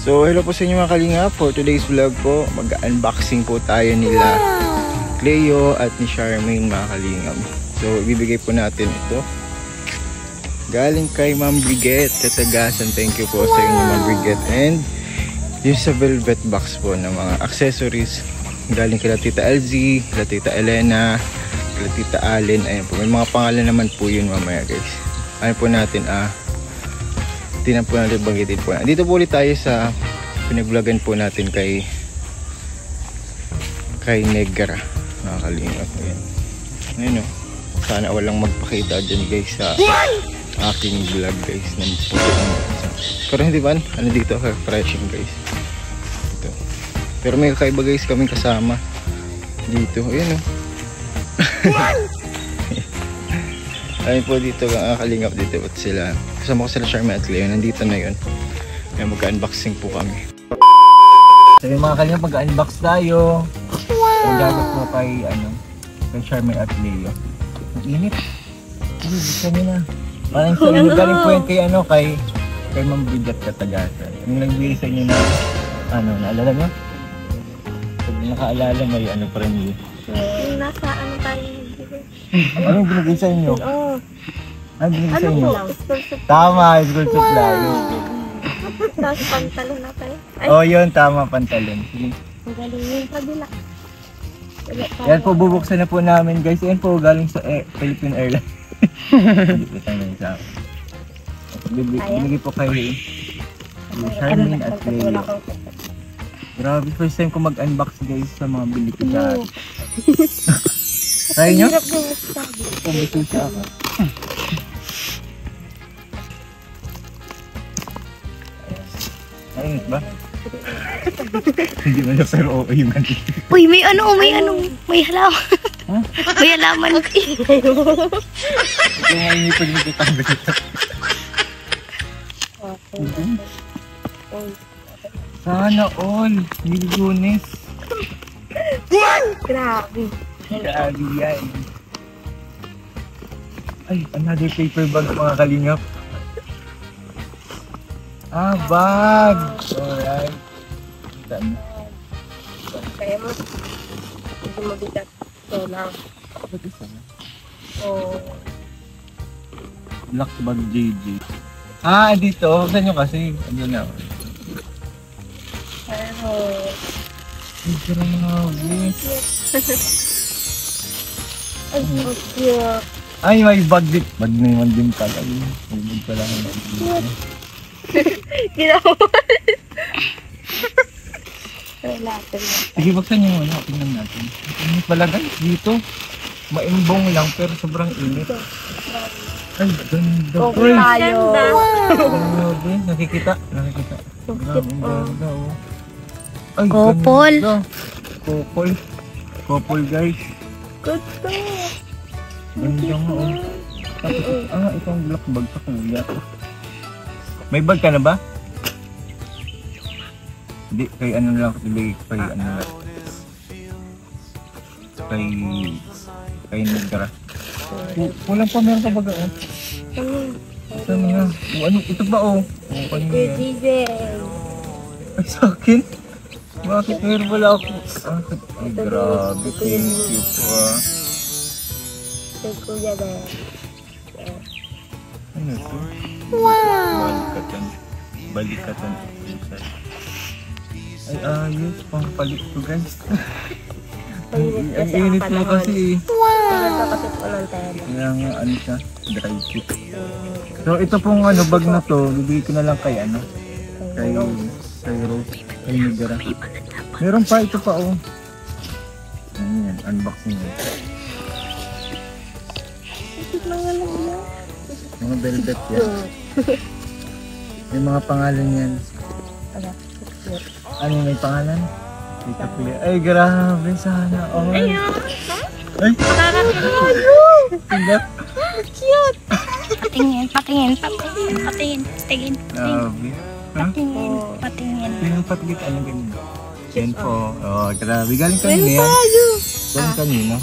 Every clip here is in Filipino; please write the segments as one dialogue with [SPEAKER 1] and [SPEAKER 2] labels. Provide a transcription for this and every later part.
[SPEAKER 1] So hello po sa inyo mga kalinga. For today's vlog po, mag-unboxing po tayo nila Cleo at ni Charmaine mga kalingam. So ibibigay po natin ito galing kay Ma'am Brigette Katagasan. Thank you po sa inyo Ma'am Brigette. And yung sa velvet box po ng mga accessories galing kila Tita LZ, kila Tita Elena, kila Tita Allen. Ayan po, may mga pangalan naman po yun mamaya guys. Ayan po natin tinan po natin, banggitin po. Dito po ulit tayo sa pinag-vlogan po natin kay Negra mga kalingap. Ayan o, sana walang magpakita dyan guys sa aking vlog guys. Pero hindi ba ano dito, refreshing guys ito. Pero may kakaiba guys kaming kasama dito. Ayan o ayun po dito ang kalingap dito at sila. Kasama ko sila Charmaine at Cleo. Nandito na yun. Kaya magka-unboxing po kami. So yung mga kalingap, mag-unbox tayo. So gagot po kay Charmaine at Cleo. Ang init. Gusto nyo na. Parang sa inyo galing po yan kay Ma'am Brigette Katagasan. Yung nagbigay sa inyo na naalala nyo? Pag nakaalala may pa rin yun.
[SPEAKER 2] Yung nasa tayo.
[SPEAKER 1] Anong binigay sa inyo?
[SPEAKER 2] Oo.
[SPEAKER 1] Anong binigay sa inyo?
[SPEAKER 2] School supply.
[SPEAKER 1] Tama, school supply.
[SPEAKER 2] Tapos pantalon na tayo.
[SPEAKER 1] Oh, yun, tama, pantalon. Sige.
[SPEAKER 2] Ang galing yung kabila.
[SPEAKER 1] Yan po, bubuksan na po namin guys. Yan po, galing sa Philippine Airlines. Hindi po tayo sa binigay po kay Charmaine at Cleo. Grabe, first time ko mag-unbox guys sa mga bili ko dyan. Try nyo? Pumiso siya ako. Ayun ba? Hindi mo na pero okay man.
[SPEAKER 2] Uy, may may halaman. Huh? May halaman.
[SPEAKER 1] Ito nga yung pag nagtatabi ito. Sana all. Milyones.
[SPEAKER 2] Grabe.
[SPEAKER 1] Grabe yan. Ay, another paper bag mga kalingap. Bag! Alright.
[SPEAKER 2] Kaya mo, hindi mo bigat. So lang.
[SPEAKER 1] Ba't isa na? Black bag JJ. Dito. Saan nyo kasi? Ano na?
[SPEAKER 2] Pero...
[SPEAKER 1] Ay, grabe.
[SPEAKER 2] Ay, so cute.
[SPEAKER 1] Ay, may bag din. Bag na naman din pala. May bag pala naman.
[SPEAKER 2] Ginawa. Wala.
[SPEAKER 1] Sige, buksan nyo muna. Tingnan natin. Init pala guys. Dito. Maimbong lang pero sobrang init. Ay, ganda.
[SPEAKER 2] Okay tayo.
[SPEAKER 1] Grabe. Nakikita. Grabe, ganda oh. Ay,
[SPEAKER 2] Couple.
[SPEAKER 1] ganda. Couple guys.
[SPEAKER 2] Good to.
[SPEAKER 1] Ganda nga oh. Tapos, itong black bag sa kuya. May bag ka na ba? Hindi, kay lang kasi kay lang. Kay Negra. Kulang pa, meron ka baga oh. Saan nga? Ito ba oh? Ay, sa akin? Bakit meron wala ako? Ay, grabe. Thank you po
[SPEAKER 2] Kay Kuya dahil.
[SPEAKER 1] Ano ito? Wow! Balikatan. Ay, ayos. Pangpalit ko guys. Ang init mo kasi.
[SPEAKER 2] Wow! Kasi po ng tela.
[SPEAKER 1] Kaya nga siya, dry fit. So ito pong bag na to, bibigay ko na lang kay kay Rose, kay Negra. Meron pa, ito pa oh. Ayan, unboxing mo. Mga velvet yan. May mga pangalan yan. Ano may pangalan? Tita Pia. Ay, grabe sana. Oh. Ay! Tingnan.
[SPEAKER 2] Cute! Patingin.
[SPEAKER 1] Grabe.
[SPEAKER 2] Patingin.
[SPEAKER 1] Tingnan patigit. Anong ganyan? Yan po. Oh, grabe. Galing kanina yan. Galing kanina.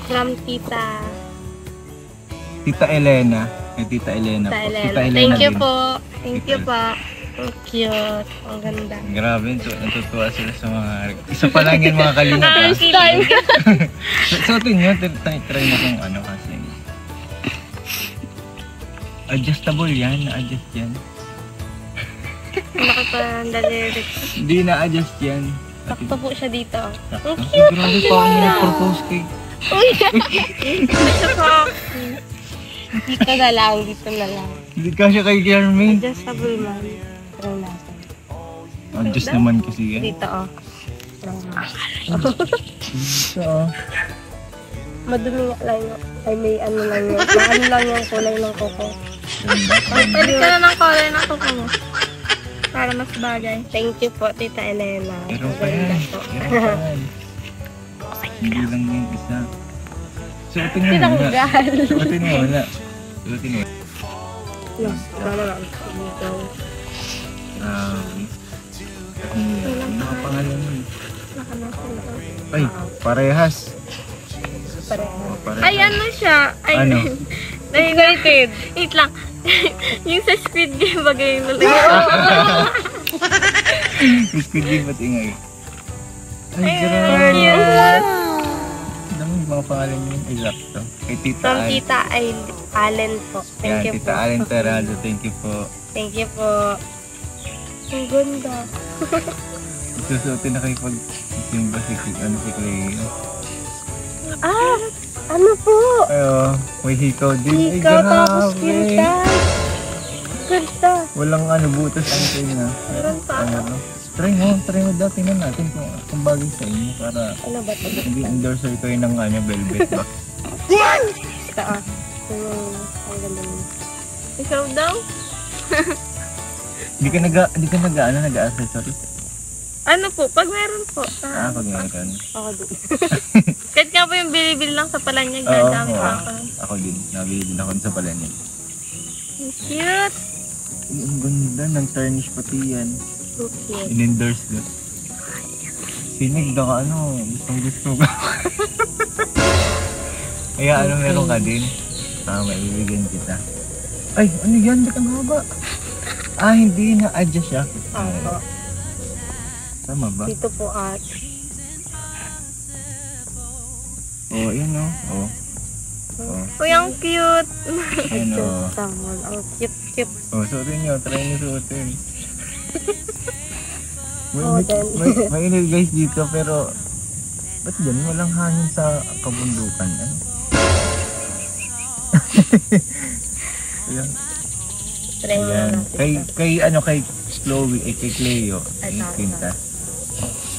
[SPEAKER 2] From Tita
[SPEAKER 1] Elena. Tita Elena po.
[SPEAKER 2] Thank you po. Thank you po. Ang cute. Ang ganda.
[SPEAKER 1] Grabe, natutuwa sila sa mga... Isa pa lang yan mga kalingap. Suotin nyo, try na kung ano kasi. Adjustable yan, na-adjust yan.
[SPEAKER 2] Laki pa ng daliri.
[SPEAKER 1] Hindi na-adjust yan.
[SPEAKER 2] Sakto po siya dito.
[SPEAKER 1] Sakto. Ay, grabe pa ako nag-propose kay...
[SPEAKER 2] Uy! Dito po. Dito na lang, dito na lang.
[SPEAKER 1] Hindi ka siya kay Jermaine.
[SPEAKER 2] Adjustable man. Try natin.
[SPEAKER 1] Adjust naman kasi yan.
[SPEAKER 2] Dito oh.
[SPEAKER 1] Dito oh.
[SPEAKER 2] Madumi nga lang yun. Ay may ano lang yun. Maano lang yung kulay ng kuko. Pwede ka na ng kulay ng kuko mo. Para mas bagay. Thank you po, Tita Elena.
[SPEAKER 1] Meron pa yan. Meron pa yan. Hindi lang yung isa. Suotin mo muna. Suotin mo muna. Suotin mo.
[SPEAKER 2] No, wala lang. Dito.
[SPEAKER 1] Ano nakapangalan mo?
[SPEAKER 2] Nakanasa na.
[SPEAKER 1] Ay, parehas.
[SPEAKER 2] Ay, ano siya? Ay,
[SPEAKER 1] Ano?
[SPEAKER 2] excited. Wait lang. Yung sa Squid Game bagay yung lalagay.
[SPEAKER 1] Squid Game ba't ingay? Ay,
[SPEAKER 2] Ay,
[SPEAKER 1] grabe. Dami mga pangalan yun. Exact to. Kay Tita
[SPEAKER 2] From
[SPEAKER 1] Al.
[SPEAKER 2] Tita Allen po. Thank you
[SPEAKER 1] Tita
[SPEAKER 2] po.
[SPEAKER 1] Allen Terado. Thank you po.
[SPEAKER 2] Thank you po. Ang ganda.
[SPEAKER 1] Susuotin na kayo pag simba si Cleo.
[SPEAKER 2] Ah! Ano po?
[SPEAKER 1] Ayo, may hikaw din. Ay,
[SPEAKER 2] Ikaw tapos
[SPEAKER 1] grabe.
[SPEAKER 2] kinta. Ganda.
[SPEAKER 1] Walang butas ang kayo na.
[SPEAKER 2] Meron pa ako.
[SPEAKER 1] Ano? Try mo dati na natin kung bagay sa inyo para
[SPEAKER 2] Ano ba ito?
[SPEAKER 1] hindi endorser kayo ng velvet box.
[SPEAKER 2] Ito ah. Ang ganda mo. Ikaw daw?
[SPEAKER 1] Hindi ka nag-accessories.
[SPEAKER 2] Ano po? Pag meron po.
[SPEAKER 1] Pag meron.
[SPEAKER 2] Ako din. Kahit nga po yung bilibili lang sa palanyag.
[SPEAKER 1] Oo,
[SPEAKER 2] Dadami pa ako.
[SPEAKER 1] ako din. Nabili din ako sa palanya.
[SPEAKER 2] Cute.
[SPEAKER 1] Ay, ang ganda ng tarnish pati yan.
[SPEAKER 2] So cute.
[SPEAKER 1] In-endorse ko. Sinig na ka gustong gusto ka. Kaya meron ka din. Maibigyan kita. Ay, ano yan? Ba't ang haba? Hindi na-adjust siya.
[SPEAKER 2] Ako.
[SPEAKER 1] Tama ba?
[SPEAKER 2] Dito po at.
[SPEAKER 1] Oo, yan o.
[SPEAKER 2] Uy, ang cute.
[SPEAKER 1] Yan o.
[SPEAKER 2] Tamon. Ang cute.
[SPEAKER 1] Suotin nyo. Try nyo suotin.
[SPEAKER 2] Oo,
[SPEAKER 1] Mainit guys dito pero ba't yan? Walang hangin sa kabundukan. Ayan.
[SPEAKER 2] Try mo
[SPEAKER 1] Ayan.
[SPEAKER 2] natin.
[SPEAKER 1] Kay Chloe, kay Cleo,
[SPEAKER 2] Ay,
[SPEAKER 1] yung pintas.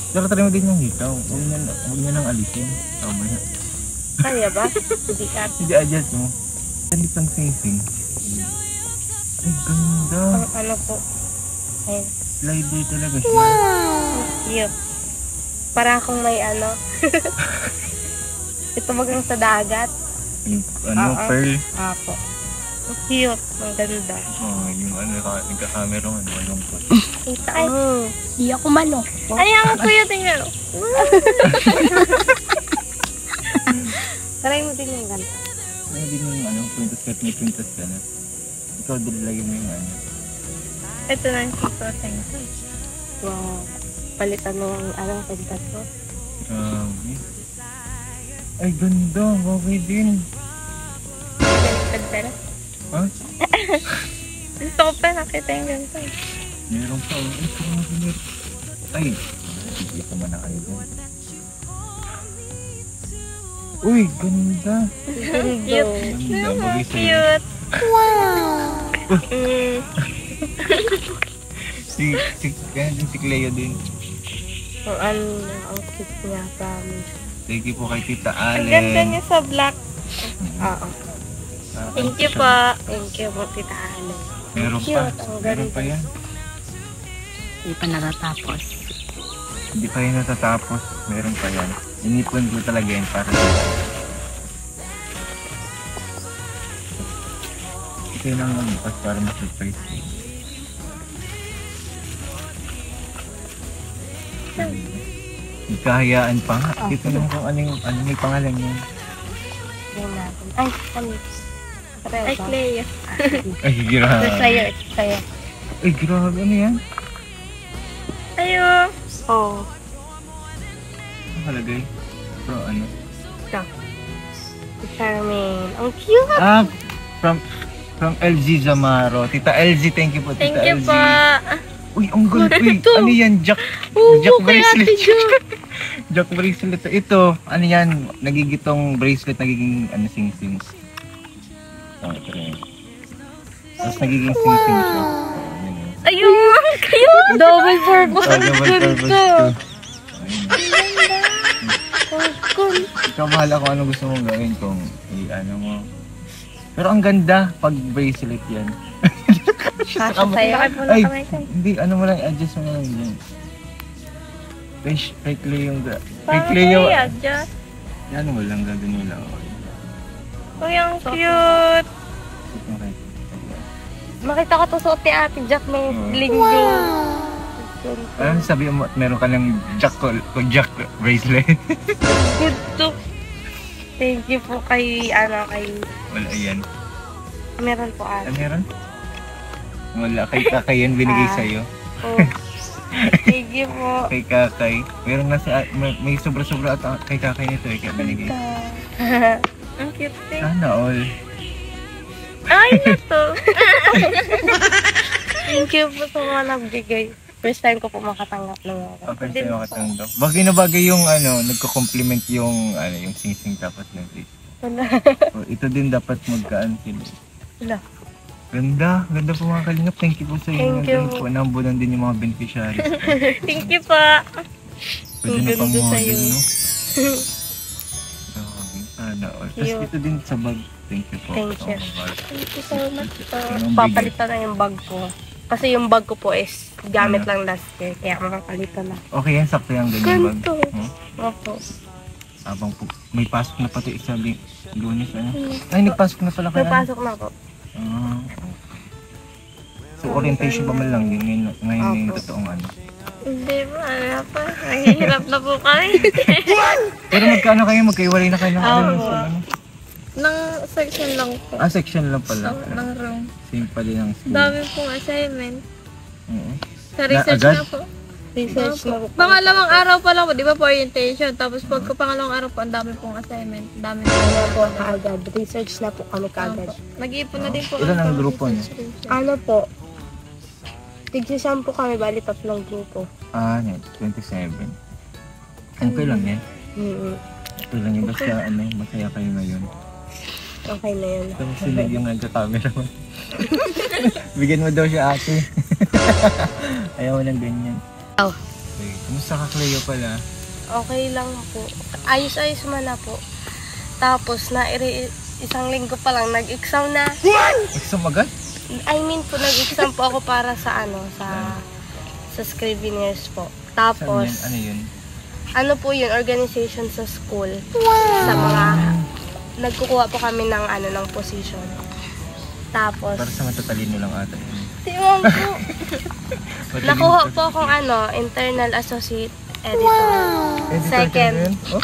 [SPEAKER 1] Pero try mo din yung hikaw. Huwag niya nang alisin. Tama niya.
[SPEAKER 2] Kaya ba? Hindi ka.
[SPEAKER 1] Hindi adjust mo. Hindi pang facing. Ay, ganda.
[SPEAKER 2] Ang ano po. Ayun.
[SPEAKER 1] Slider talaga siya.
[SPEAKER 2] Ang cute. Para akong may ano. Ito bagang sa dagat.
[SPEAKER 1] Yung pearl.
[SPEAKER 2] Apo. Ang cute. Ang ganda.
[SPEAKER 1] Yung nagkakamera malungkot.
[SPEAKER 2] Kita ay.
[SPEAKER 3] Di ako malo.
[SPEAKER 2] Ay, ang kuya, tingnan. Try mo din yung ganda.
[SPEAKER 1] Ay, din yung pintas kahit may pintas ka na. Ikaw din lagi mo yung
[SPEAKER 2] Ito na yung susuotin ko. Wow. Palitan mo ang pintas ko.
[SPEAKER 1] Ay, ganda. Okay din.
[SPEAKER 2] Baliktad pera.
[SPEAKER 1] Ha?
[SPEAKER 2] Gusto ko pa nakita yung ganito.
[SPEAKER 1] Meron pa. Ay, sige ko man na kayo doon. Uy, ganda.
[SPEAKER 2] Cute.
[SPEAKER 1] Ganda, bagay sa'yo.
[SPEAKER 2] Cute. Wow.
[SPEAKER 1] Kaya din si Cleo din.
[SPEAKER 2] Ang ano, ang cute niya, promise.
[SPEAKER 1] Thank you po kay Tita
[SPEAKER 2] Ang
[SPEAKER 1] Allen.
[SPEAKER 2] ganda niya sa black. Oo. Thank you po. Thank you po, Tita Allen.
[SPEAKER 1] Meron pa.
[SPEAKER 2] Cute, ang
[SPEAKER 1] Meron pa
[SPEAKER 2] ganda.
[SPEAKER 1] yan.
[SPEAKER 3] Hindi pa natatapos.
[SPEAKER 1] Hindi pa yan natatapos. Meron pa yan. Inipon ko talaga yan para ito yun ang bukas para ma-surprise ko. Nagkahayaan pa nga. Ito naman kung ano may pangalan yun.
[SPEAKER 2] Tingnan natin. Ay, ano? Ay, Cleo.
[SPEAKER 1] Ay, grabe.
[SPEAKER 2] Ito sa'yo, ito sa'yo.
[SPEAKER 1] Ay, grabe. Ano yan?
[SPEAKER 2] Ayun. Oh.
[SPEAKER 1] Nakalagay. Pro ano?
[SPEAKER 2] Charmaine. Ang cute.
[SPEAKER 1] Ah, from LG Zamaro. Tita LG, thank you po, Tita
[SPEAKER 2] Thank you
[SPEAKER 1] LG.
[SPEAKER 2] po.
[SPEAKER 1] Uy, ang gold. Uy,
[SPEAKER 2] Ito.
[SPEAKER 1] ano yan? Jack bracelet. Jack bracelet. Ito, ano yan? Nagigitong bracelet, nagiging ano, sing-sing. Oh, ito rin. Tapos nagiging sing-sing siya.
[SPEAKER 2] Ayun. Cute. Double purpose.
[SPEAKER 1] Oh, double purpose to. Ikaw bahala kung ano gusto mong gawin kung ano mo. Pero ang ganda pag bracelet yan.
[SPEAKER 2] Kasha sa'yo.
[SPEAKER 1] Ay, hindi, ano mo lang, adjust mo lang yun. Kay Cleo yung kay Cleo.
[SPEAKER 2] Adjust.
[SPEAKER 1] Ano mo lang, gagawin mo lang.
[SPEAKER 2] Uy, ang cute. Makita ko to suot ni Ate Jack may bling-bling.
[SPEAKER 1] Ano sabi mo, meron ka ng Jack bracelet?
[SPEAKER 2] Good to. Thank you po kay,
[SPEAKER 1] Wala yan.
[SPEAKER 2] meron po
[SPEAKER 1] Ano meron? Wala, kay Kakay yan binigay sa'yo.
[SPEAKER 2] Oh. Thank you po.
[SPEAKER 1] Kay Kakay. Meron na may sobra-sobra at kay Kakay nito kaya binigay.
[SPEAKER 2] Ang cute eh.
[SPEAKER 1] Sana all.
[SPEAKER 2] Ay, na to. Thank you po sa mga nagbigay. First time ko po makatanggap ng mga.
[SPEAKER 1] First time makatanggap. Bagay na bagay yung nagko-compliment yung yung sing-sing tapos ng face.
[SPEAKER 2] Wala.
[SPEAKER 1] Ito din dapat magkaan sila.
[SPEAKER 2] Wala.
[SPEAKER 1] Ganda po mga kalingap. Thank you po sa inyo.
[SPEAKER 2] Thank you.
[SPEAKER 1] Po. Nambunan din yung mga beneficiaries.
[SPEAKER 2] Thank you po.
[SPEAKER 1] Pwede
[SPEAKER 2] Ang
[SPEAKER 1] na pang
[SPEAKER 2] ganda
[SPEAKER 1] model,
[SPEAKER 2] sa'yo.
[SPEAKER 1] no? Sana all. Tapos
[SPEAKER 2] Cute.
[SPEAKER 1] ito din sa bag. Thank you po.
[SPEAKER 2] Thank you.
[SPEAKER 1] Oh,
[SPEAKER 2] Thank you so much po.
[SPEAKER 1] Anong
[SPEAKER 2] Papalitan na yung bag ko. Kasi yung bag ko po is gamit lang last year. Kaya mapapalitan na.
[SPEAKER 1] okay yan, sakto yung ganyan bag.
[SPEAKER 2] Ganito.
[SPEAKER 1] Hmm?
[SPEAKER 2] Opo.
[SPEAKER 1] Habang po, may pasok na pati isa Lunes, ano? Ay, nagpasok na pala
[SPEAKER 2] May
[SPEAKER 1] kaya.
[SPEAKER 2] pasok na po.
[SPEAKER 1] Ah. So, orientation pa man lang yun. Ngayon yung totoong ano.
[SPEAKER 2] Hindi po, ano pa. Nahihirap na po kami.
[SPEAKER 1] Pero magkano kayo? Magkaiwalay na kayo ng
[SPEAKER 2] Opo. Nang section lang po.
[SPEAKER 1] section lang pala.
[SPEAKER 2] Ng room.
[SPEAKER 1] Same pa din ang school.
[SPEAKER 2] Dami pong assignment.
[SPEAKER 1] Oo.
[SPEAKER 2] Sa research
[SPEAKER 1] agad?
[SPEAKER 2] na po. Research na po. Pangalawang araw pa lang po, di ba po orientation? Tapos pagka pangalawang araw po, ang dami pong assignment. Dami na po kaagad. Research na po kami kaagad. Nag-iipon na din po.
[SPEAKER 1] Ilan ang grupo niyo?
[SPEAKER 2] Ano po? Tig-10 po kami, bali 3 grupo.
[SPEAKER 1] 27. Okay lang yan. Okay lang yun. Basta masaya kayo ngayon.
[SPEAKER 2] Okay na yun.
[SPEAKER 1] Tapos sinig yung nagka-camera mo. Bigyan mo daw siya ate. Ayaw mo ng ganyan.
[SPEAKER 2] Oh.
[SPEAKER 1] Okay. Kumusta ka Cleo pala?
[SPEAKER 2] Okay lang po. Ayos-ayos man na po. Tapos, isang linggo pa lang, nag-exam na.
[SPEAKER 1] Exam agad?
[SPEAKER 2] I mean po, nag-exam po ako para sa sa Scriveners po.
[SPEAKER 1] Saan
[SPEAKER 2] Tapos,
[SPEAKER 1] yan? Ano yun?
[SPEAKER 2] ano po yun, organization sa school. Sa mga, nagkukuha po kami ng ng position. Tapos,
[SPEAKER 1] Para sa matatalino lang ata yun.
[SPEAKER 2] tiwang po.
[SPEAKER 1] Matalino
[SPEAKER 2] Nakuha
[SPEAKER 1] ka-
[SPEAKER 2] po akong internal associate editor.
[SPEAKER 1] Editor
[SPEAKER 2] Second.
[SPEAKER 1] ka na yun? Oh?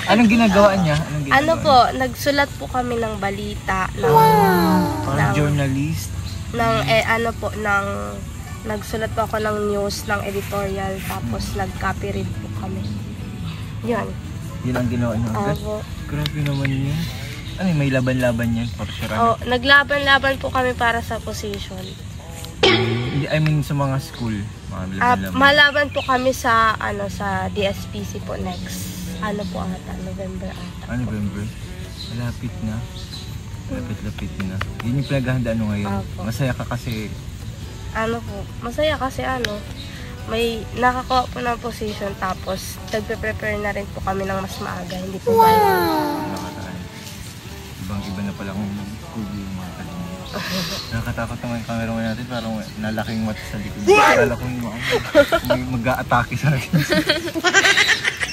[SPEAKER 1] Anong ginagawa niya?
[SPEAKER 2] Ano po, nagsulat po kami ng balita,
[SPEAKER 1] Parang
[SPEAKER 2] ng-
[SPEAKER 1] journalist.
[SPEAKER 2] nagsulat po ako ng news, ng editorial, tapos nag-copy read po kami. Yun.
[SPEAKER 1] Yun ang ginawa niya agad.
[SPEAKER 2] Opo.
[SPEAKER 1] Grabe naman yun. Ano yun, may laban-laban yan for sure.
[SPEAKER 2] Oh, naglaban-laban po kami para sa position.
[SPEAKER 1] I mean sa mga school. Mga laban-laban.
[SPEAKER 2] Malaban po kami sa sa DSPC po next. Ano po ata, November ata.
[SPEAKER 1] November. Malapit na. Lapit-lapit na. Yun yung pinaghahandaan mo ngayon.
[SPEAKER 2] Opo.
[SPEAKER 1] Masaya ka kasi
[SPEAKER 2] Masaya kasi may nakakuha po ng position, tapos nagpe-prepare na rin po kami ng mas maaga. Hindi po ba
[SPEAKER 1] nakataan. Ibang-iba na pala kung school yung mga kalimut. Nakatakot naman yung camera mo natin. Parang nalaking mata sa likod. Akala ko yung may mag-a-atake sa akin.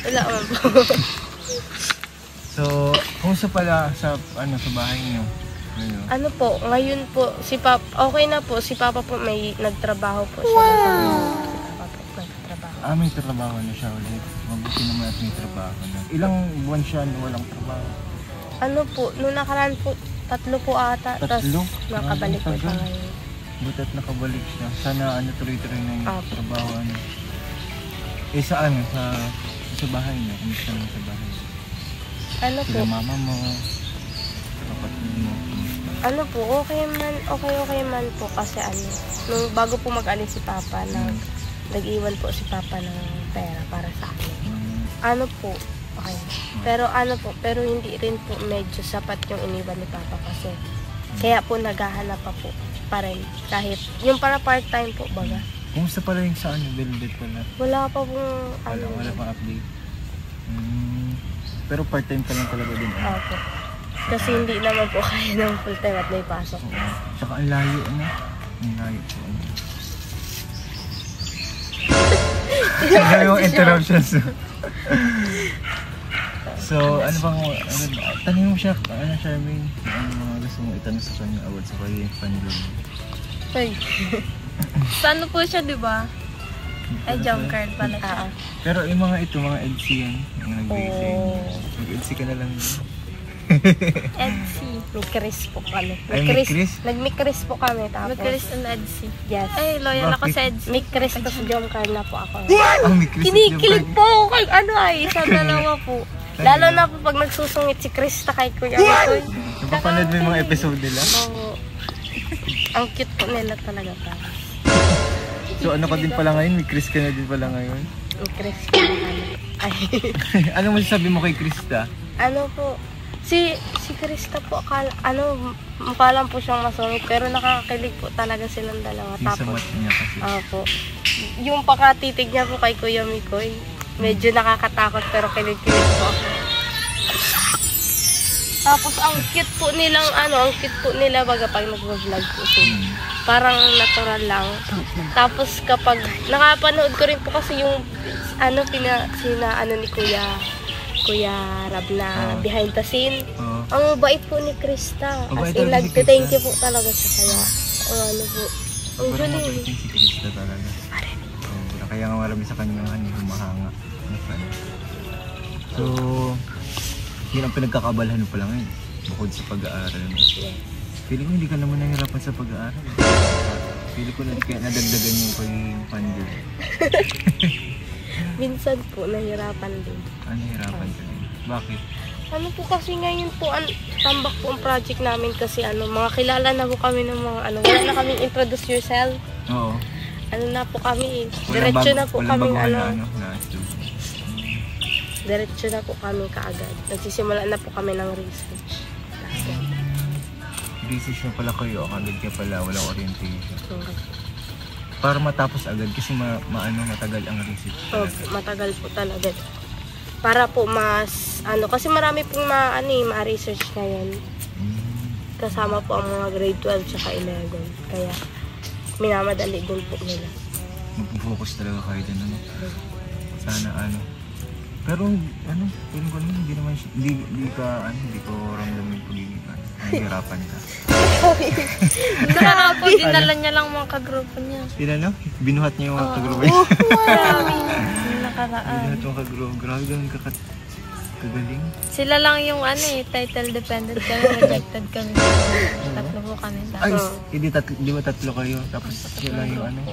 [SPEAKER 2] Wala man po.
[SPEAKER 1] So, kumusta pala sa bahay niyo?
[SPEAKER 2] Ano po, ngayon po, okay na po, si Papa po may nagtrabaho po siya. Si Papa po nagtrabaho.
[SPEAKER 1] May trabaho na siya ulit. Mabuti naman at may trabaho na. Ilang buwan siya na walang trabaho?
[SPEAKER 2] Ano po, nung nakaraan po, 3 po ata.
[SPEAKER 1] 3?
[SPEAKER 2] Tapos nakabalik po siya ngayon.
[SPEAKER 1] Butat nakabalik siya. Sana tuloy-tuloy na yung
[SPEAKER 2] Apo.
[SPEAKER 1] trabaho. Sa bahay niyo? Kumusta naman sa bahay?
[SPEAKER 2] Ano po?
[SPEAKER 1] Sila mama mo, kapatid mo, kumusta?
[SPEAKER 2] Ano po, okay man po kasi nung bago po mag-alis si Papa, nag-iwan po si Papa ng pera para sa akin. Ano po, okay. Pero hindi rin po medyo sapat yung iniwan ni Papa kasi. Kaya po naghahanap pa rin. Kahit yung para part-time po baga.
[SPEAKER 1] Kumusta pala yung sa Velvet pala?
[SPEAKER 2] Wala pa pong
[SPEAKER 1] Wala pang update. Pero part-time ka lang talaga din.
[SPEAKER 2] Opo. Kasi hindi naman po kaya ng full-time at may pasok.
[SPEAKER 1] Tsaka ang layo, Ang layo po. Ang yung interruptions. So, ano bang, tanong mo siya, Charmaine, ano mga gusto mo itanong sa kanya about sa kanya fan-girl?
[SPEAKER 2] Ay.
[SPEAKER 3] Sa ano po siya, di ba? Ay, jump card pala siya.
[SPEAKER 1] Pero yung mga mga EDC yan, yung nag-base sa inyo. Mag-EDC ka na lang din.
[SPEAKER 3] EDC.
[SPEAKER 2] May Chris po kami.
[SPEAKER 1] Ay, may Chris?
[SPEAKER 2] Nag-may Chris po kami tapos.
[SPEAKER 3] May Chris and EDC.
[SPEAKER 2] Yes.
[SPEAKER 3] Ay, loyal ako
[SPEAKER 1] Bakit?
[SPEAKER 3] sa EDC.
[SPEAKER 2] May Chris tapos jump card na po ako.
[SPEAKER 1] May Chris at
[SPEAKER 2] Kinikilig
[SPEAKER 1] Jump
[SPEAKER 2] po ako kay isa dalawa po. Lalo na po pag nagsusungit si Krista kay Kuya Mikoy.
[SPEAKER 1] Napapanood mo yung mga episode nila?
[SPEAKER 2] Oo. Ang cute po nila talaga pa.
[SPEAKER 1] So ano ka din pala ngayon? May Chris ka na din pala ngayon?
[SPEAKER 2] Ang Chris po ay.
[SPEAKER 1] Ano masasabi mo kay Krista?
[SPEAKER 2] Ano po, si Krista po, mukha lang po siyang masungit, pero nakakakilig po talaga silang dalawa.
[SPEAKER 1] Yung sa
[SPEAKER 2] Tapos,
[SPEAKER 1] mat niya kasi.
[SPEAKER 2] po, yung pakatitig niya po kay Kuya Mikoy, medyo nakakatakot pero kilig-kilig po ako. Tapos ang cute po nila baga pag nag-vlog po sila. Parang natural lang. Tapos kapag nakapanood ko rin po kasi yung ni Kuya Rab na behind the scene. Ang bait po ni Krista.
[SPEAKER 1] Mabait
[SPEAKER 2] As in,
[SPEAKER 1] talaga si Krista.
[SPEAKER 2] thank you po talaga siya kaya. Ang
[SPEAKER 1] Parang
[SPEAKER 2] galing.
[SPEAKER 1] mabait din si Krista talaga. Kaya nga marami sa kanya humahanga. So, yun ang pinagkakabalahan mo pala ngayon. Bukod sa pag-aaral mo. Feeling ko hindi ka naman nahirapan sa pag-aaral. Feeling ko kaya nadagdagan yung pagiging fan-girl.
[SPEAKER 2] Minsan po, nahirapan din.
[SPEAKER 1] Nahirapan ka din. Bakit?
[SPEAKER 2] Ano po kasi ngayon po, tambak po ang project namin kasi mga kilala na po kami ng mga wala na kaming introduce yourself.
[SPEAKER 1] Oo.
[SPEAKER 2] Na po kami diretso na po kami diretso na po kami kaagad. Nagsisimula na po kami ng research.
[SPEAKER 1] Research na pala kayo, akagad ka pala, walang orientation.
[SPEAKER 2] Okay.
[SPEAKER 1] Para matapos agad kasi matagal ang research
[SPEAKER 2] So,
[SPEAKER 1] talaga.
[SPEAKER 2] matagal po talaga. Para po mas kasi marami pong ma-research ngayon. Kasama po ang mga grade 12 tsaka 11. Kaya minamadali din po nila.
[SPEAKER 1] Mag-focus talaga kayo din, Sana Pero feeling ko naman hindi ko ramdam yung pagiging nahihirapan ka.
[SPEAKER 3] Nakaka po, dinala niya lang mga kagrupo niya.
[SPEAKER 1] Binuhat niya yung mga kagrupo niya.
[SPEAKER 3] Marami. Nakaraan.
[SPEAKER 1] Binuhat yung kagrupo. Grabe ganun kagaling.
[SPEAKER 3] Sila lang yung title dependent kami, rejected kami. Tatlo po kami.
[SPEAKER 1] Ay, di ba tatlo kayo? Tapos sila lang yung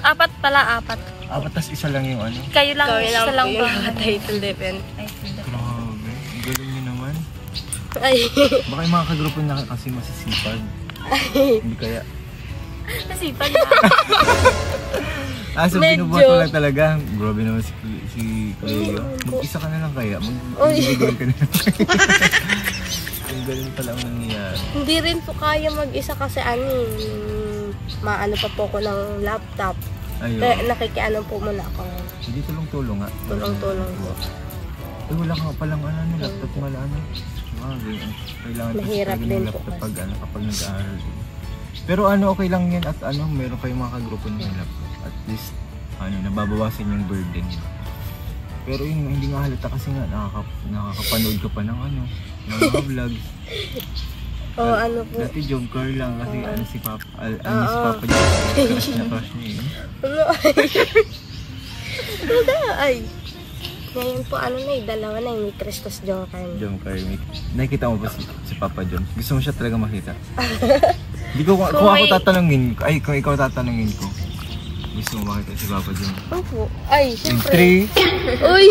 [SPEAKER 3] Apat pala.
[SPEAKER 1] Apat, tas isa lang yung
[SPEAKER 3] Kayo lang, isa lang
[SPEAKER 2] po
[SPEAKER 3] ba?
[SPEAKER 2] yung title depend.
[SPEAKER 1] Grabe, ang galing niyo naman.
[SPEAKER 2] Ay.
[SPEAKER 1] Baka yung mga kagrupo niya kasi masisipag. Hindi kaya.
[SPEAKER 3] Nasipag na.
[SPEAKER 1] So binubuhat mo lang talaga. Grabe naman si Cleo. Mag-isa ka na lang kaya. Mag-ibigay ka na lang kaya. Ang galing pala ang nangyayari.
[SPEAKER 2] Hindi rin po kaya mag-isa kasi pa po ako ng laptop.
[SPEAKER 1] Ayun.
[SPEAKER 2] Kaya nakikiano po muna ako.
[SPEAKER 1] Hindi tulong-tulong nga.
[SPEAKER 2] Tulong-tulong po.
[SPEAKER 1] Wala ka palang laptop wala kailangan
[SPEAKER 2] mahirap din po
[SPEAKER 1] kapag nag-aaral din. Pero okay lang yan at meron kayong mga kagrupo ng laptop. At least nababawasan yung burden. Pero yun hindi nga halata kasi nga nakakapanood ka pa ng mga vlogs.
[SPEAKER 2] Po.
[SPEAKER 1] Dati joke car lang kasi si Papa si Papa niya crush niya
[SPEAKER 2] Ay. Ngayon po, ano na dalawa na yung Christos Joker.
[SPEAKER 1] John Carmick. Nakikita mo ba si Papa John? Gusto mo siya talaga makita? Hindi ko, kung ako tatanungin, kung ikaw tatanungin ko, gusto mo makita si Papa John?
[SPEAKER 2] Opo. Ay,
[SPEAKER 1] Yung
[SPEAKER 2] siyempre.
[SPEAKER 1] 3.
[SPEAKER 2] Uy!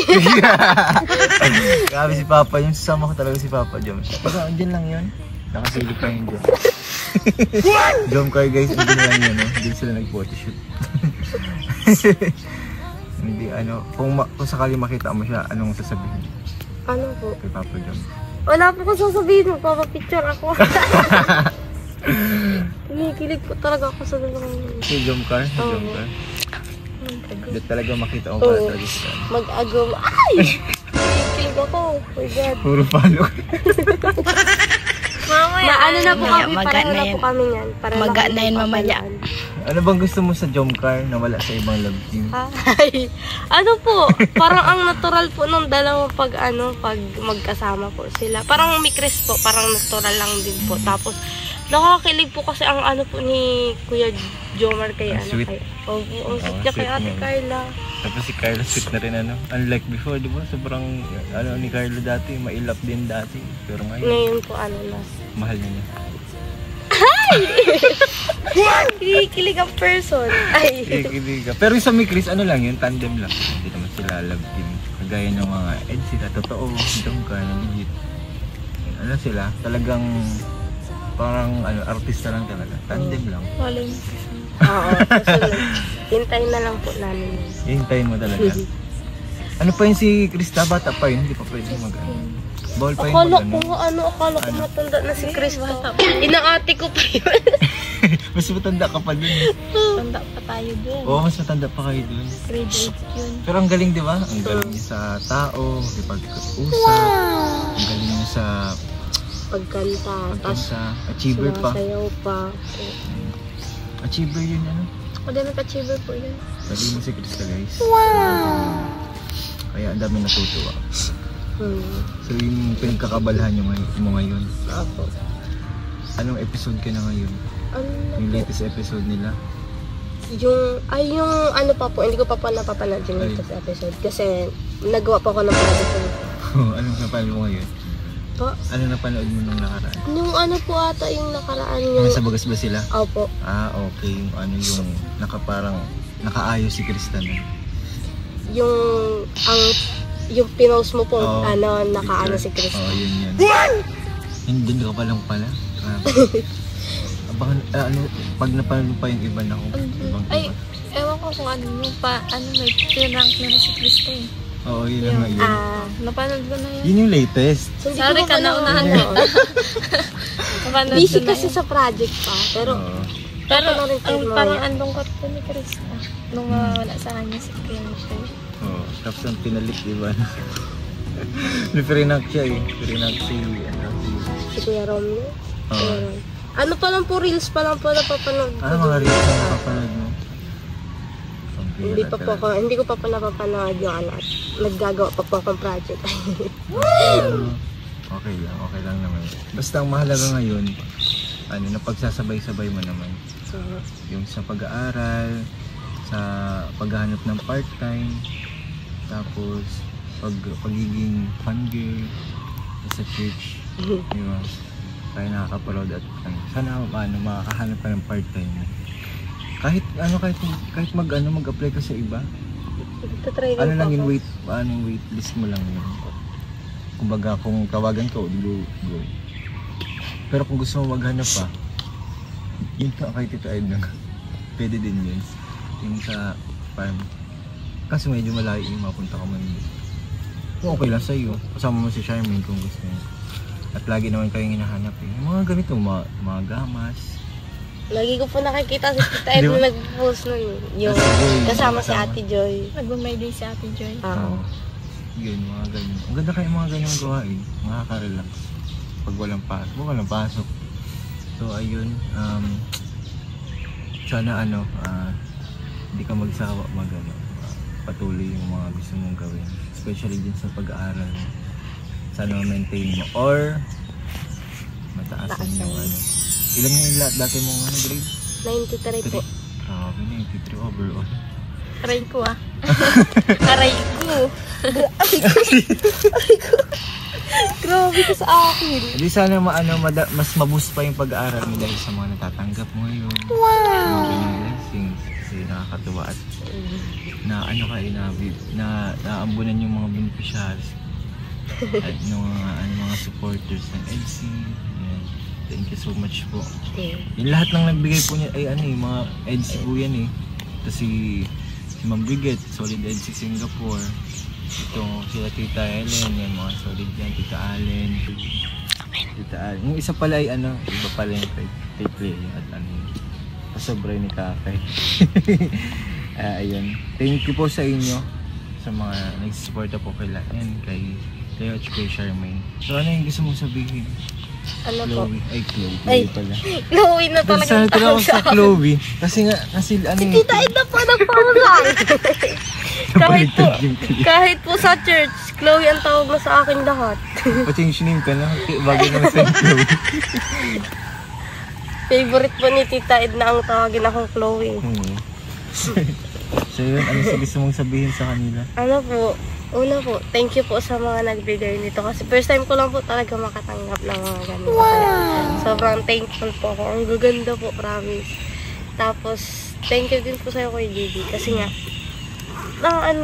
[SPEAKER 1] Grabe si Papa, yung sasama ko talaga si Papa John. Pagka andyan lang yun, nakasilip pa yun dyan. John Car guys, andyan lang yun, no? Hindi sila nag-photoshoot. Hindi, kung sakali makita mo siya, anong sasabihin
[SPEAKER 2] Ano po?
[SPEAKER 1] kay Papa John?
[SPEAKER 2] Wala po ko sasabihin. Magpapapicture ako. Kinikilig po talaga ako sa dalawang yun.
[SPEAKER 1] Si John Car? Si
[SPEAKER 2] Oo.
[SPEAKER 1] John Car? Hindi talaga makita mo
[SPEAKER 2] Oo.
[SPEAKER 1] pala talaga siya.
[SPEAKER 2] Mag-agom. Ay! Kinikilig ako. Oh my God.
[SPEAKER 1] Puro palo.
[SPEAKER 3] Mamaya.
[SPEAKER 2] Ano na po kami,
[SPEAKER 3] Maga
[SPEAKER 2] pareho
[SPEAKER 3] na
[SPEAKER 2] na
[SPEAKER 3] yan.
[SPEAKER 2] po kami yan.
[SPEAKER 3] Maga na yan mamaya.
[SPEAKER 1] Ano bang gusto mo sa John Car na wala sa ibang love team?
[SPEAKER 2] Ay, ano po, parang ang natural po nung dalawa pag magkasama po sila. Parang mikris po, parang natural lang din po. Tapos, nakakakilig po kasi ang ano po ni Kuya Jomar kay
[SPEAKER 1] Ang sweet.
[SPEAKER 2] Kay, ang sweet niya kay
[SPEAKER 1] sweet
[SPEAKER 2] Ate
[SPEAKER 1] niya.
[SPEAKER 2] Carla.
[SPEAKER 1] Tapos si Carla sweet na rin Unlike before, di ba? Sobrang ni Carla dati, mailap din dati. Pero ngayon,
[SPEAKER 2] Ngayon po na.
[SPEAKER 1] mahal niya.
[SPEAKER 2] Kinikilig ang person. Ay.
[SPEAKER 1] Kikilig ka. Pero yung sa Mikris, lang yun, tandem lang. Hindi naman sila love team. Kagaya ng mga sila, totoo, John Car, legit. Ano sila, talagang parang artista lang talaga. Tandem lang.
[SPEAKER 3] Wala yung
[SPEAKER 2] Oo, susunod. Hintayin na lang po namin yun.
[SPEAKER 1] Hintayin mo talaga. Ano pa yun si Krista? Bata pa yun, hindi pa pwede bawal pa yun
[SPEAKER 2] Akala ko akala ko matanda na si Chris. Inaate ko pa yun.
[SPEAKER 1] Mas matanda ka pa dun.
[SPEAKER 3] Tanda pa tayo dun.
[SPEAKER 1] Oo, mas matanda pa kayo dun.
[SPEAKER 3] Grade 8 yun.
[SPEAKER 1] Pero ang galing, di ba? Ang galing niya sa tao, makipag-usap. Ang galing niya sa
[SPEAKER 2] Pagkanta. Tapos
[SPEAKER 1] pagkanta. Achiever pa.
[SPEAKER 2] sumasayaw pa.
[SPEAKER 1] Achiever yun,
[SPEAKER 3] O dami pa-achiever po yun.
[SPEAKER 1] Galing mo si Krista, guys. Kaya ang dami natutuwa. So yung pinagkakabalhan mo ngayon.
[SPEAKER 2] Opo.
[SPEAKER 1] Anong episode ka na ngayon?
[SPEAKER 2] Ano na
[SPEAKER 1] Yung
[SPEAKER 2] po?
[SPEAKER 1] latest episode nila?
[SPEAKER 2] Yung ano pa po, hindi ko pa po napapanood yung latest episode. Kasi nagawa pa ako ng project.
[SPEAKER 1] Anong napanood mo ngayon?
[SPEAKER 2] Po?
[SPEAKER 1] Anong napanood mo nung nakaraan?
[SPEAKER 2] Yung ano po ata yung nakaraan yung...
[SPEAKER 1] Nasa bagas ba sila?
[SPEAKER 2] Opo.
[SPEAKER 1] Ah, okay. Yung nakaparang nakaayos si Krista na.
[SPEAKER 2] Yung pinost mo po,
[SPEAKER 1] Oo,
[SPEAKER 2] nakaano si
[SPEAKER 1] picture.
[SPEAKER 2] Chris.
[SPEAKER 1] Oo, yun. Hindi ka pa lang pala. Abangan, pag napanood mo pa yung iba na kung ibang
[SPEAKER 3] Ay,
[SPEAKER 1] iba.
[SPEAKER 3] ewan ko kung may pinrank na si Krista eh.
[SPEAKER 1] Oo, yun ang ngayon.
[SPEAKER 3] Napanood ko na yun.
[SPEAKER 1] Yun yung latest.
[SPEAKER 2] Hindi
[SPEAKER 3] Sorry
[SPEAKER 2] ko
[SPEAKER 3] ka, naunahan
[SPEAKER 2] mo.
[SPEAKER 3] Napanood
[SPEAKER 2] Busy
[SPEAKER 3] ko na
[SPEAKER 2] kasi
[SPEAKER 3] yun.
[SPEAKER 2] sa project pa. Pero,
[SPEAKER 1] Oo.
[SPEAKER 3] Pero
[SPEAKER 2] Papanoorin ko yun
[SPEAKER 3] parang
[SPEAKER 2] mamaya.
[SPEAKER 3] andong ko ni Krista. Nung wala sa kanya si Krista.
[SPEAKER 1] Oo. Tapos ang pinalit, diba? Pinanak siya eh. Pinanak si
[SPEAKER 2] si Kuya Romeo.
[SPEAKER 1] Oo.
[SPEAKER 2] Ano pa lang po, reels pa lang po napapanood ko.
[SPEAKER 1] Mga reels na nakapanood mo?
[SPEAKER 2] Hindi ko pa po napapanood yung at naggagawa pa po akong project.
[SPEAKER 1] Okay lang naman. Basta ang mahalaga ngayon, napagsasabay-sabay mo naman.
[SPEAKER 2] So,
[SPEAKER 1] Yung sa pag-aaral, sa paghahanap ng part-time, tapos pagiging fun girl sa church, di ba? Kaya nakaka-proud at sana makakahanap ka ng part-time. Kahit mag-apply ka sa iba,
[SPEAKER 2] try
[SPEAKER 1] lang
[SPEAKER 2] ko
[SPEAKER 1] yung
[SPEAKER 2] pa.
[SPEAKER 1] wait list mo lang yun. Kumbaga kung tawagan ka, go. Pero kung gusto mo maghanap pa, yun ka kay Tito Edna. Pwede din yun. Yung sa farm. Kasi medyo malayo yung mapunta ka man. Kung okay lang sa'yo, kasama mo si Charmaine kung gusto mo. At lagi naman kayong hinahanap eh. Yung mga ganito, mga gamas.
[SPEAKER 2] Lagi ko po nakikita si Tita Ed na nag-post nun. Yung kasama si Ate Joy.
[SPEAKER 3] Nag-May-Day si Ate Joy.
[SPEAKER 1] Oo. Yun, mga ganyan. Ang ganda kayo mga ganyang gawain. Makaka-relax. Pag walang pasok. So ayun, sana hindi ka magsawa patuloy yung mga gusto mong gawin. Especially din sa pag-aaral. Sana ma-maintain mo or mataasan yung Ilan yung dati mong grade?
[SPEAKER 2] 93 po.
[SPEAKER 1] Grabe, 93 overall.
[SPEAKER 3] Aray ko Aray ko.
[SPEAKER 2] mo. Grabe ka sa akin.
[SPEAKER 1] Hindi sana mas maboost pa yung pag-aaral mo dahil sa mga natatanggap mo ngayon. Wow! Sa mga ganyang blessings. Kasi nakakatuwa at na ano kayo na naambunan yung mga beneficiaries at yung mga supporters ng EDC. Ayan. Thank you so much po. Yung lahat ng nagbigay po niya ay mga EDC po yan eh. Ito si Ma'am Brigette, Solid EDC Singapore. Ito sila Tita Ellen, yan mga solid yan, Tita Allen. Yung isa pala ay iba pala yung kay Play at pasobra ni Kakay. Ayun. Thank you po sa inyo sa mga nagsusuporta po kay Laen, kay Leo at kay Charmaine. So ano yung gusto mong sabihin?
[SPEAKER 2] Ano po?
[SPEAKER 1] Chloe. Ay, Chloe.
[SPEAKER 2] Ay,
[SPEAKER 1] Pala.
[SPEAKER 2] Chloe na talaga
[SPEAKER 1] Sana tawag sa Chloe. Kasi
[SPEAKER 2] Tita Ed na po nagpamulan. kahit po sa church, Chloe ang tawag mo sa akin lahat.
[SPEAKER 1] Pa-change name ka na. Bagay naman sa Chloe.
[SPEAKER 2] Favorite po ni Tita Ed na ang tawagin akong Chloe.
[SPEAKER 1] So yun, ano gusto mong sabihin sa kanila?
[SPEAKER 2] Ano po? Una po, thank you po sa mga nagbigay nito. Kasi first time ko lang po talaga makatanggap ng mga ganito. Kaya sobrang thankful po ako. Ang gaganda po, promise. Tapos, thank you din po sa'yo Kuya JB. Kasi nga,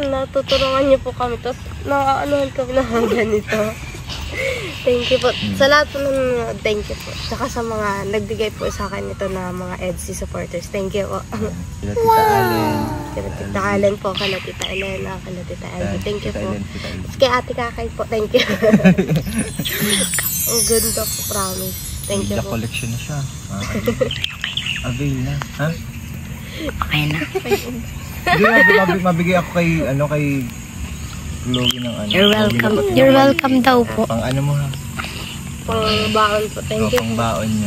[SPEAKER 2] natutulungan niyo po kami. Tapos, nakaanuhan kami ng mga ganito. Thank you po. Sa lahat po ng thank you po. Saka sa mga nagbigay po sa akin ito na mga EDC supporters. Thank you po.
[SPEAKER 1] Kila Tita Allen.
[SPEAKER 2] Kila Tita Allen po, kila Tita Elena, kila Tita Elena. Thank you po. Kay Ate Kakay po, thank you. Ang ganda po, promise. Thank you po.
[SPEAKER 1] Collection na siya. Avail na. Ha?
[SPEAKER 3] Okay na.
[SPEAKER 1] Hindi, mabigay ako kay Chloe ng
[SPEAKER 3] You're welcome daw po.
[SPEAKER 1] Pang mo ha?
[SPEAKER 2] Pang baon po. Thank you
[SPEAKER 1] pang
[SPEAKER 2] po.
[SPEAKER 1] baon niya.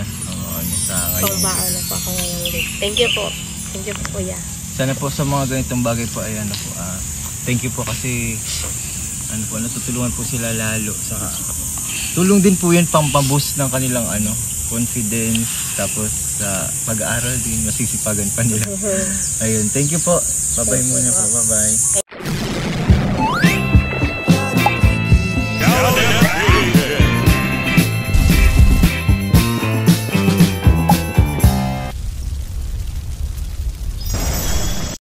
[SPEAKER 1] Sa ngayon.
[SPEAKER 2] Pang baon na po ako ngayong ulit. Thank you po. Thank you po kuya.
[SPEAKER 1] Sana po sa mga ganitong bagay po ay thank you po kasi natutulungan po sila lalo. Saka tulong din po yan pang-boost ng kanilang confidence, tapos sa pag-aaral din masisipagan pa nila. Ayun, thank you po. Bye-bye muna po. Bye-bye.